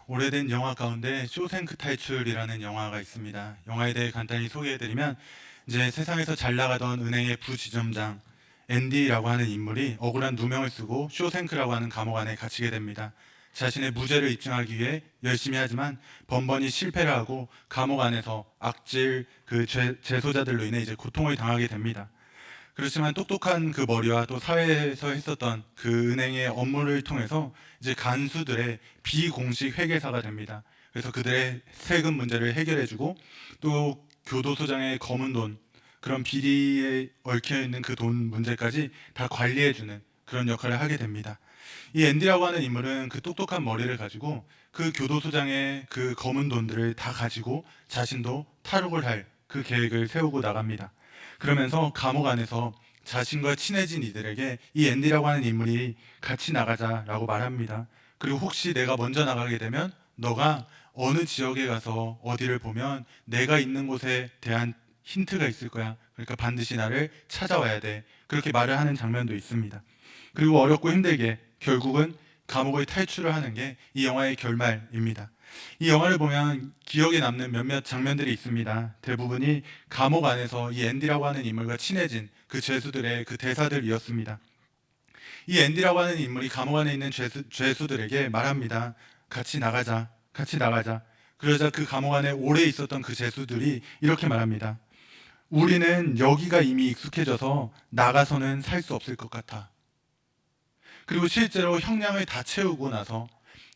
오래된 영화 가운데 쇼생크 탈출이라는 영화가 있습니다. 영화에 대해 간단히 소개해드리면 이제 세상에서 잘 나가던 은행의 부지점장 앤디라고 하는 인물이 억울한 누명을 쓰고 쇼생크라고 하는 감옥 안에 갇히게 됩니다. 자신의 무죄를 입증하기 위해 열심히 하지만 번번이 실패를 하고 감옥 안에서 악질 재소자들로 인해 이제 고통을 당하게 됩니다. 그렇지만 똑똑한 그 머리와 또 사회에서 했었던 그 은행의 업무를 통해서 이제 간수들의 비공식 회계사가 됩니다. 그래서 그들의 세금 문제를 해결해주고 또 교도소장의 검은 돈, 그런 비리에 얽혀 있는 그 돈 문제까지 다 관리해주는 그런 역할을 하게 됩니다. 이 앤디라고 하는 인물은 그 똑똑한 머리를 가지고 그 교도소장의 그 검은 돈들을 다 가지고 자신도 탈옥을 할 그 계획을 세우고 나갑니다. 그러면서 감옥 안에서 자신과 친해진 이들에게 이 앤디라고 하는 인물이 같이 나가자라고 말합니다. 그리고 혹시 내가 먼저 나가게 되면 너가 어느 지역에 가서 어디를 보면 내가 있는 곳에 대한 힌트가 있을 거야. 그러니까 반드시 나를 찾아와야 돼. 그렇게 말을 하는 장면도 있습니다. 그리고 어렵고 힘들게 결국은 감옥을 탈출을 하는 게 이 영화의 결말입니다. 이 영화를 보면 기억에 남는 몇몇 장면들이 있습니다. 대부분이 감옥 안에서 이 앤디라고 하는 인물과 친해진 그 죄수들의 그 대사들이었습니다. 이 앤디라고 하는 인물이 감옥 안에 있는 죄수들에게 말합니다. 같이 나가자, 같이 나가자. 그러자 그 감옥 안에 오래 있었던 그 죄수들이 이렇게 말합니다. 우리는 여기가 이미 익숙해져서 나가서는 살 수 없을 것 같아. 그리고 실제로 형량을 다 채우고 나서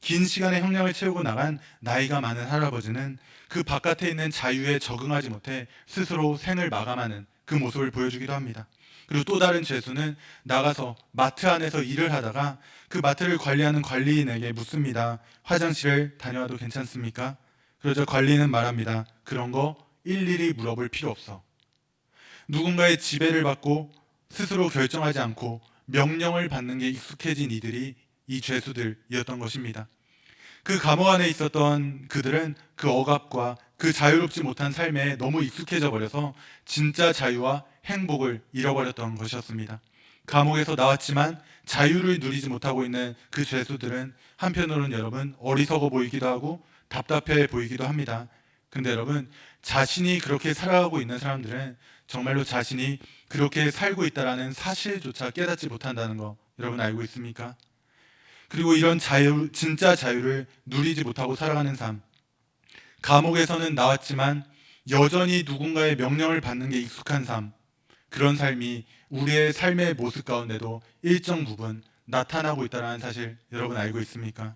긴 시간의 형량을 채우고 나간 나이가 많은 할아버지는 그 바깥에 있는 자유에 적응하지 못해 스스로 생을 마감하는 그 모습을 보여주기도 합니다. 그리고 또 다른 죄수는 나가서 마트 안에서 일을 하다가 그 마트를 관리하는 관리인에게 묻습니다. 화장실을 다녀와도 괜찮습니까? 그러자 관리인은 말합니다. 그런 거 일일이 물어볼 필요 없어. 누군가의 지배를 받고 스스로 결정하지 않고 명령을 받는 게 익숙해진 이들이 이 죄수들이었던 것입니다. 그 감옥 안에 있었던 그들은 그 억압과 그 자유롭지 못한 삶에 너무 익숙해져 버려서 진짜 자유와 행복을 잃어버렸던 것이었습니다. 감옥에서 나왔지만 자유를 누리지 못하고 있는 그 죄수들은 한편으로는 여러분 어리석어 보이기도 하고 답답해 보이기도 합니다. 근데 여러분 자신이 그렇게 살아가고 있는 사람들은 정말로 자신이 그렇게 살고 있다라는 사실조차 깨닫지 못한다는 거 여러분 알고 있습니까? 그리고 이런 자유, 진짜 자유를 누리지 못하고 살아가는 삶. 감옥에서는 나왔지만 여전히 누군가의 명령을 받는 게 익숙한 삶. 그런 삶이 우리의 삶의 모습 가운데도 일정 부분 나타나고 있다는 사실 여러분 알고 있습니까?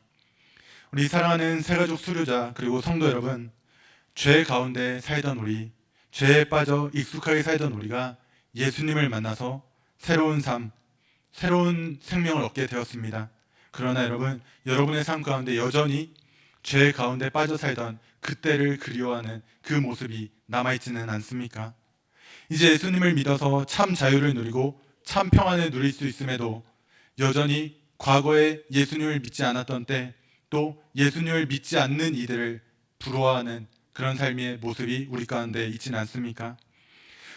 우리 사랑하는 새가족 수료자 그리고 성도 여러분, 죄 가운데 살던 우리, 죄에 빠져 익숙하게 살던 우리가 예수님을 만나서 새로운 삶, 새로운 생명을 얻게 되었습니다. 그러나 여러분, 여러분의 삶 가운데 여전히 죄 가운데 빠져 살던 그때를 그리워하는 그 모습이 남아있지는 않습니까? 이제 예수님을 믿어서 참 자유를 누리고 참 평안을 누릴 수 있음에도 여전히 과거에 예수님을 믿지 않았던 때 또 예수님을 믿지 않는 이들을 부러워하는 그런 삶의 모습이 우리 가운데 있지는 않습니까?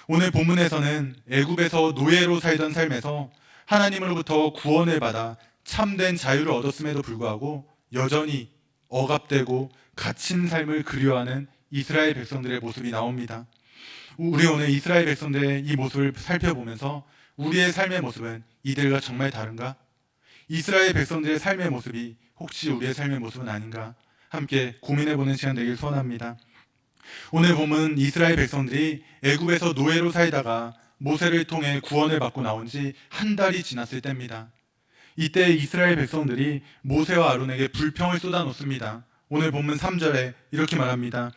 오늘 본문에서는 애굽에서 노예로 살던 삶에서 하나님으로부터 구원을 받아 참된 자유를 얻었음에도 불구하고 여전히 억압되고 갇힌 삶을 그리워하는 이스라엘 백성들의 모습이 나옵니다. 우리 오늘 이스라엘 백성들의 이 모습을 살펴보면서 우리의 삶의 모습은 이들과 정말 다른가? 이스라엘 백성들의 삶의 모습이 혹시 우리의 삶의 모습은 아닌가? 함께 고민해보는 시간 되길 소원합니다. 오늘 보면 이스라엘 백성들이 애굽에서 노예로 살다가 모세를 통해 구원을 받고 나온 지 한 달이 지났을 때입니다. 이때 이스라엘 백성들이 모세와 아론에게 불평을 쏟아놓습니다. 오늘 본문 3절에 이렇게 말합니다.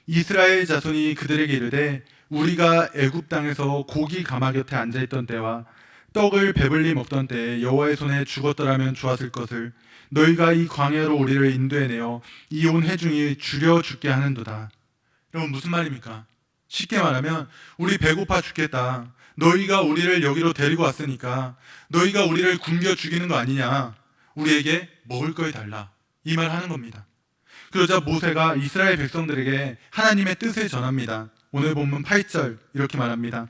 이스라엘 자손이 그들에게 이르되 우리가 애굽 땅에서 고기 가마 곁에 앉아있던 때와 떡을 배불리 먹던 때에 여호와의 손에 죽었더라면 좋았을 것을 너희가 이 광야로 우리를 인도해내어 이 온 회중이 줄여 죽게 하는도다. 여러분 무슨 말입니까? 쉽게 말하면 우리 배고파 죽겠다. 너희가 우리를 여기로 데리고 왔으니까 너희가 우리를 굶겨 죽이는 거 아니냐. 우리에게 먹을 걸 달라. 이 말 하는 겁니다. 그러자 모세가 이스라엘 백성들에게 하나님의 뜻을 전합니다. 오늘 본문 8절 이렇게 말합니다.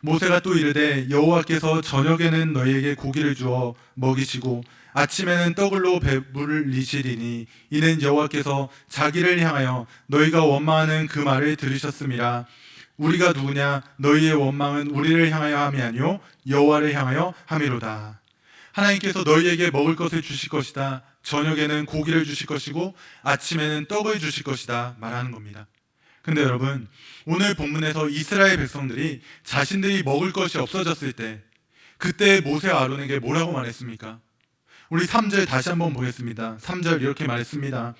모세가 또 이르되 여호와께서 저녁에는 너희에게 고기를 주어 먹이시고 아침에는 떡으로 배부르시리니 이는 여호와께서 자기를 향하여 너희가 원망하는 그 말을 들으셨음이라. 우리가 누구냐? 너희의 원망은 우리를 향하여 함이 아니요 여호와를 향하여 함이로다. 하나님께서 너희에게 먹을 것을 주실 것이다. 저녁에는 고기를 주실 것이고 아침에는 떡을 주실 것이다 말하는 겁니다. 근데 여러분, 오늘 본문에서 이스라엘 백성들이 자신들이 먹을 것이 없어졌을 때 그때 모세 아론에게 뭐라고 말했습니까? 우리 3절 다시 한번 보겠습니다. 3절 이렇게 말했습니다.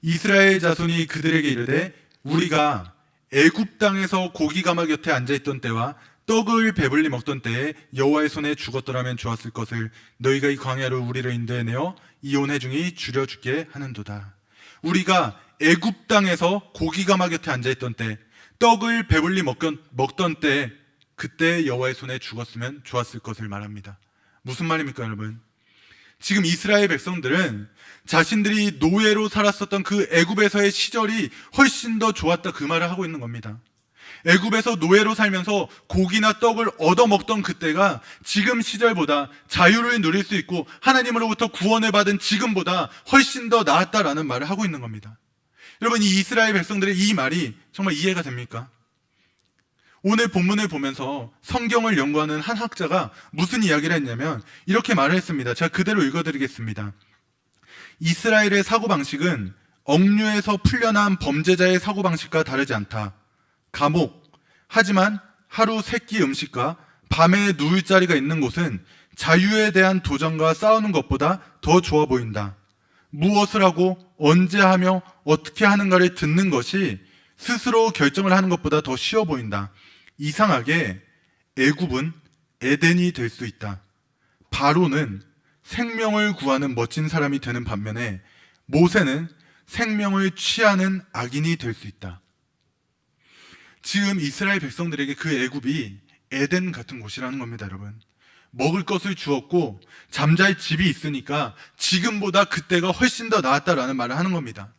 이스라엘 자손이 그들에게 이르되 우리가 애굽 땅에서 고기 가마 곁에 앉아있던 때와 떡을 배불리 먹던 때에 여호와의 손에 죽었더라면 좋았을 것을 너희가 이 광야로 우리를 인도해내어 이온의 중이 줄여주게 하는도다. 우리가 애굽 땅에서 고기 가마 곁에 앉아있던 때, 떡을 배불리 먹던 때, 그때 여호와의 손에 죽었으면 좋았을 것을 말합니다. 무슨 말입니까, 여러분? 지금 이스라엘 백성들은 자신들이 노예로 살았었던 그 애굽에서의 시절이 훨씬 더 좋았다, 그 말을 하고 있는 겁니다. 애굽에서 노예로 살면서 고기나 떡을 얻어먹던 그때가 지금 시절보다 자유를 누릴 수 있고 하나님으로부터 구원을 받은 지금보다 훨씬 더 나았다라는 말을 하고 있는 겁니다. 여러분, 이 이스라엘 백성들의 이 말이 정말 이해가 됩니까? 오늘 본문을 보면서 성경을 연구하는 한 학자가 무슨 이야기를 했냐면 이렇게 말을 했습니다. 제가 그대로 읽어드리겠습니다. 이스라엘의 사고방식은 억류에서 풀려난 범죄자의 사고방식과 다르지 않다. 감옥, 하지만 하루 세끼 음식과 밤에 누울 자리가 있는 곳은 자유에 대한 도전과 싸우는 것보다 더 좋아 보인다. 무엇을 하고 언제 하며 어떻게 하는가를 듣는 것이 스스로 결정을 하는 것보다 더 쉬워 보인다. 이상하게 애굽은 에덴이 될 수 있다. 바로는 생명을 구하는 멋진 사람이 되는 반면에 모세는 생명을 취하는 악인이 될 수 있다. 지금 이스라엘 백성들에게 그 애굽이 에덴 같은 곳이라는 겁니다, 여러분. 먹을 것을 주었고 잠잘 집이 있으니까 지금보다 그때가 훨씬 더 나았다라는 말을 하는 겁니다.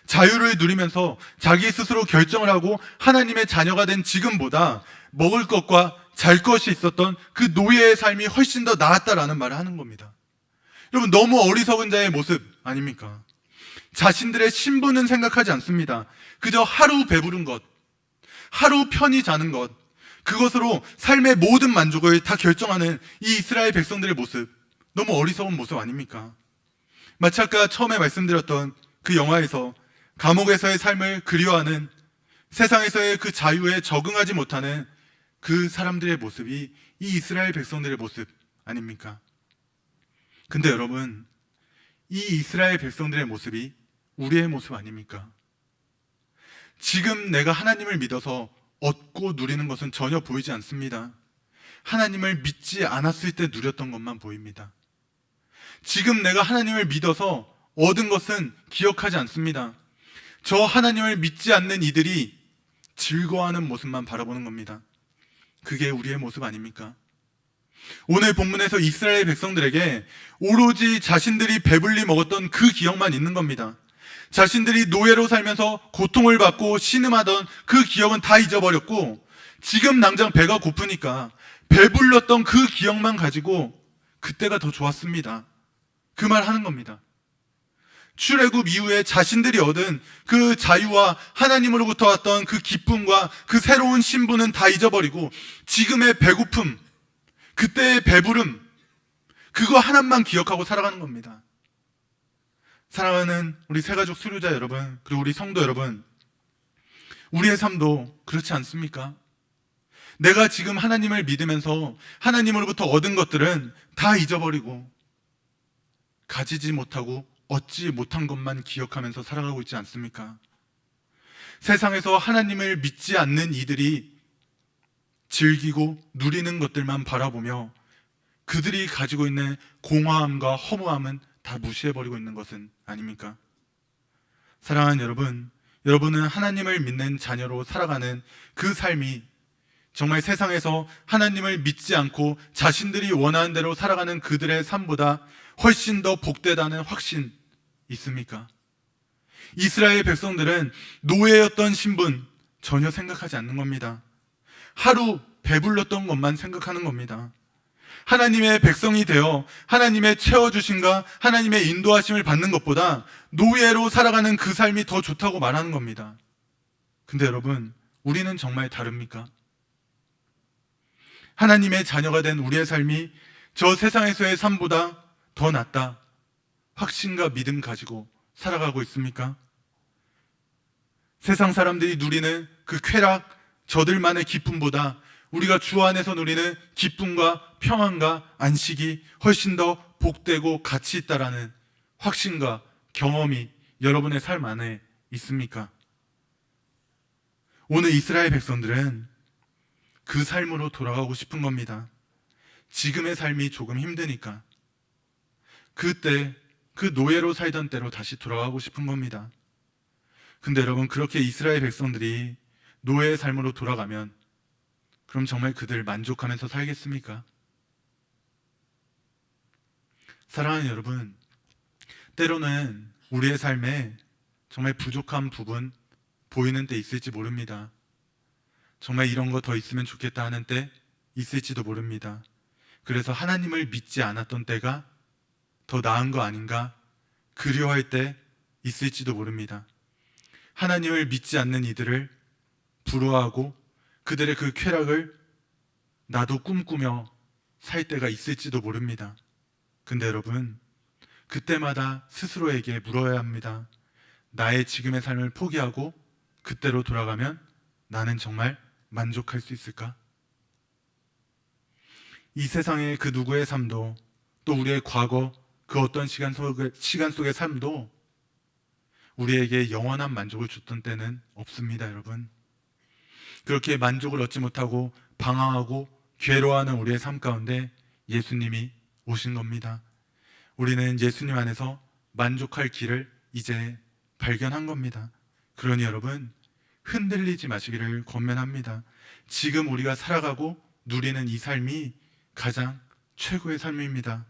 자유를 누리면서 자기 스스로 결정을 하고 하나님의 자녀가 된 지금보다 먹을 것과 잘 것이 있었던 그 노예의 삶이 훨씬 더 나았다라는 말을 하는 겁니다. 여러분, 너무 어리석은 자의 모습 아닙니까? 자신들의 신분은 생각하지 않습니다. 그저 하루 배부른 것, 하루 편히 자는 것, 그것으로 삶의 모든 만족을 다 결정하는 이 이스라엘 백성들의 모습, 너무 어리석은 모습 아닙니까? 마치 아까 처음에 말씀드렸던 그 영화에서 감옥에서의 삶을 그리워하는, 세상에서의 그 자유에 적응하지 못하는 그 사람들의 모습이 이 이스라엘 백성들의 모습 아닙니까? 근데 여러분, 이 이스라엘 백성들의 모습이 우리의 모습 아닙니까? 지금 내가 하나님을 믿어서 얻고 누리는 것은 전혀 보이지 않습니다. 하나님을 믿지 않았을 때 누렸던 것만 보입니다. 지금 내가 하나님을 믿어서 얻은 것은 기억하지 않습니다. 저 하나님을 믿지 않는 이들이 즐거워하는 모습만 바라보는 겁니다. 그게 우리의 모습 아닙니까? 오늘 본문에서 이스라엘 백성들에게 오로지 자신들이 배불리 먹었던 그 기억만 있는 겁니다. 자신들이 노예로 살면서 고통을 받고 신음하던 그 기억은 다 잊어버렸고 지금 당장 배가 고프니까 배불렀던 그 기억만 가지고 그때가 더 좋았습니다. 그 말 하는 겁니다. 출애굽 이후에 자신들이 얻은 그 자유와 하나님으로부터 왔던 그 기쁨과 그 새로운 신분은 다 잊어버리고 지금의 배고픔, 그때의 배부름, 그거 하나만 기억하고 살아가는 겁니다. 사랑하는 우리 새가족 수료자 여러분, 그리고 우리 성도 여러분, 우리의 삶도 그렇지 않습니까? 내가 지금 하나님을 믿으면서 하나님으로부터 얻은 것들은 다 잊어버리고 가지지 못하고 얻지 못한 것만 기억하면서 살아가고 있지 않습니까? 세상에서 하나님을 믿지 않는 이들이 즐기고 누리는 것들만 바라보며 그들이 가지고 있는 공허함과 허무함은 다 무시해버리고 있는 것은 아닙니까? 사랑하는 여러분, 여러분은 하나님을 믿는 자녀로 살아가는 그 삶이 정말 세상에서 하나님을 믿지 않고 자신들이 원하는 대로 살아가는 그들의 삶보다 훨씬 더 복되다는 확신 있습니까? 이스라엘 백성들은 노예였던 신분 전혀 생각하지 않는 겁니다. 하루 배불렀던 것만 생각하는 겁니다. 하나님의 백성이 되어 하나님의 채워주심과 하나님의 인도하심을 받는 것보다 노예로 살아가는 그 삶이 더 좋다고 말하는 겁니다. 근데 여러분, 우리는 정말 다릅니까? 하나님의 자녀가 된 우리의 삶이 저 세상에서의 삶보다 더 낫다, 확신과 믿음 가지고 살아가고 있습니까? 세상 사람들이 누리는 그 쾌락, 저들만의 기쁨보다 우리가 주 안에서 누리는 기쁨과 평안과 안식이 훨씬 더 복되고 가치 있다라는 확신과 경험이 여러분의 삶 안에 있습니까? 오늘 이스라엘 백성들은 그 삶으로 돌아가고 싶은 겁니다. 지금의 삶이 조금 힘드니까 그때 그 노예로 살던 때로 다시 돌아가고 싶은 겁니다. 근데 여러분, 그렇게 이스라엘 백성들이 노예의 삶으로 돌아가면 그럼 정말 그들 만족하면서 살겠습니까? 사랑하는 여러분, 때로는 우리의 삶에 정말 부족한 부분 보이는 때 있을지 모릅니다. 정말 이런 거 더 있으면 좋겠다 하는 때 있을지도 모릅니다. 그래서 하나님을 믿지 않았던 때가 더 나은 거 아닌가 그리워할 때 있을지도 모릅니다. 하나님을 믿지 않는 이들을 부러워하고 그들의 그 쾌락을 나도 꿈꾸며 살 때가 있을지도 모릅니다. 근데 여러분, 그때마다 스스로에게 물어야 합니다. 나의 지금의 삶을 포기하고 그때로 돌아가면 나는 정말 만족할 수 있을까? 이 세상의 그 누구의 삶도, 또 우리의 과거 그 어떤 시간 속의 삶도 우리에게 영원한 만족을 줬던 때는 없습니다, 여러분. 그렇게 만족을 얻지 못하고 방황하고 괴로워하는 우리의 삶 가운데 예수님이 오신 겁니다. 우리는 예수님 안에서 만족할 길을 이제 발견한 겁니다. 그러니 여러분, 흔들리지 마시기를 권면합니다. 지금 우리가 살아가고 누리는 이 삶이 가장 최고의 삶입니다.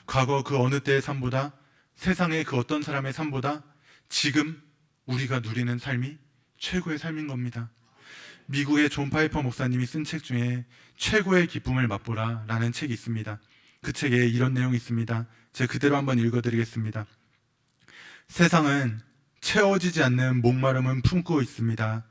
과거 그 어느 때의 삶보다, 세상의 그 어떤 사람의 삶보다 지금 우리가 누리는 삶이 최고의 삶인 겁니다. 미국의 존 파이퍼 목사님이 쓴 책 중에 최고의 기쁨을 맛보라 라는 책이 있습니다. 그 책에 이런 내용이 있습니다. 제가 그대로 한번 읽어드리겠습니다. 세상은 채워지지 않는 목마름은 품고 있습니다.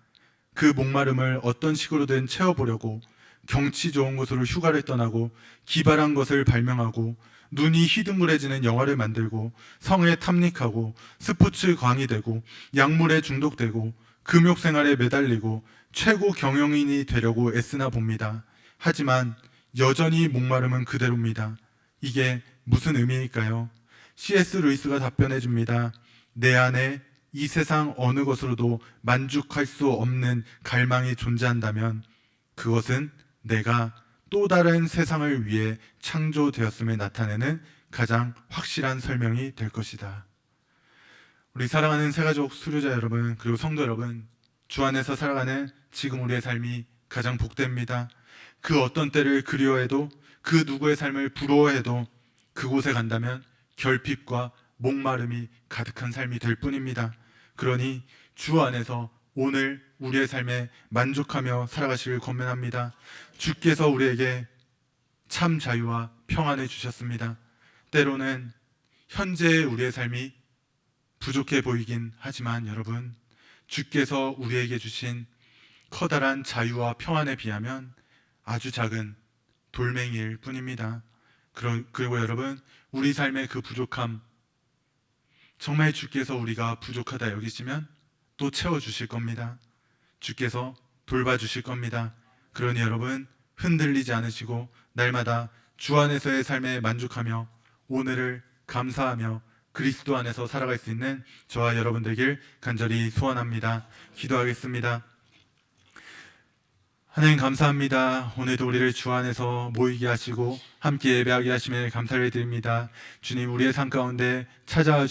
그 목마름을 어떤 식으로든 채워보려고 경치 좋은 곳으로 휴가를 떠나고 기발한 것을 발명하고 눈이 휘둥그레지는 영화를 만들고 성에 탐닉하고 스포츠 광이 되고 약물에 중독되고 금욕 생활에 매달리고 최고 경영인이 되려고 애쓰나 봅니다. 하지만 여전히 목마름은 그대로입니다. 이게 무슨 의미일까요? C.S. 루이스가 답변해 줍니다. 내 안에 이 세상 어느 것으로도 만족할 수 없는 갈망이 존재한다면 그것은 내가 또 다른 세상을 위해 창조되었음을 나타내는 가장 확실한 설명이 될 것이다. 우리 사랑하는 새가족 수료자 여러분, 그리고 성도 여러분, 주 안에서 살아가는 지금 우리의 삶이 가장 복됩니다. 그 어떤 때를 그리워해도, 그 누구의 삶을 부러워해도 그곳에 간다면 결핍과 목마름이 가득한 삶이 될 뿐입니다. 그러니 주 안에서 오늘 우리의 삶에 만족하며 살아가시길 권면합니다. 주께서 우리에게 참 자유와 평안을 주셨습니다. 때로는 현재의 우리의 삶이 부족해 보이긴 하지만 여러분, 주께서 우리에게 주신 커다란 자유와 평안에 비하면 아주 작은 돌멩이일 뿐입니다. 그리고 여러분, 우리 삶의 그 부족함, 정말 주께서 우리가 부족하다 여기시면 또 채워주실 겁니다. 주께서 돌봐주실 겁니다. 그러니 여러분, 흔들리지 않으시고 날마다 주 안에서의 삶에 만족하며 오늘을 감사하며 그리스도 안에서 살아갈 수 있는 저와 여러분 되길 간절히 소원합니다. 기도하겠습니다. 하나님 감사합니다. 오늘도 우리를 주 안에서 모이게 하시고 함께 예배하게 하심에 감사를 드립니다. 주님, 우리의 삶 가운데 찾아와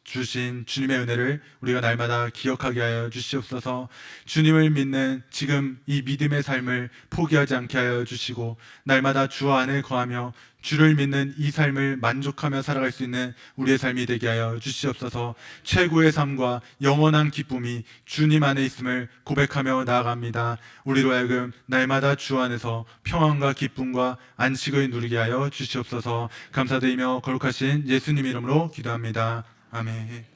주신 주님의 은혜를 우리가 날마다 기억하게 하여 주시옵소서. 주님을 믿는 지금 이 믿음의 삶을 포기하지 않게 하여 주시고 날마다 주 안에 거하며 주를 믿는 이 삶을 만족하며 살아갈 수 있는 우리의 삶이 되게 하여 주시옵소서. 최고의 삶과 영원한 기쁨이 주님 안에 있음을 고백하며 나아갑니다. 우리로 하여금 날마다 주 안에서 평안과 기쁨과 안식을 누리게 하여 주시옵소서. 감사드리며 거룩하신 예수님 이름으로 기도합니다. 아멘.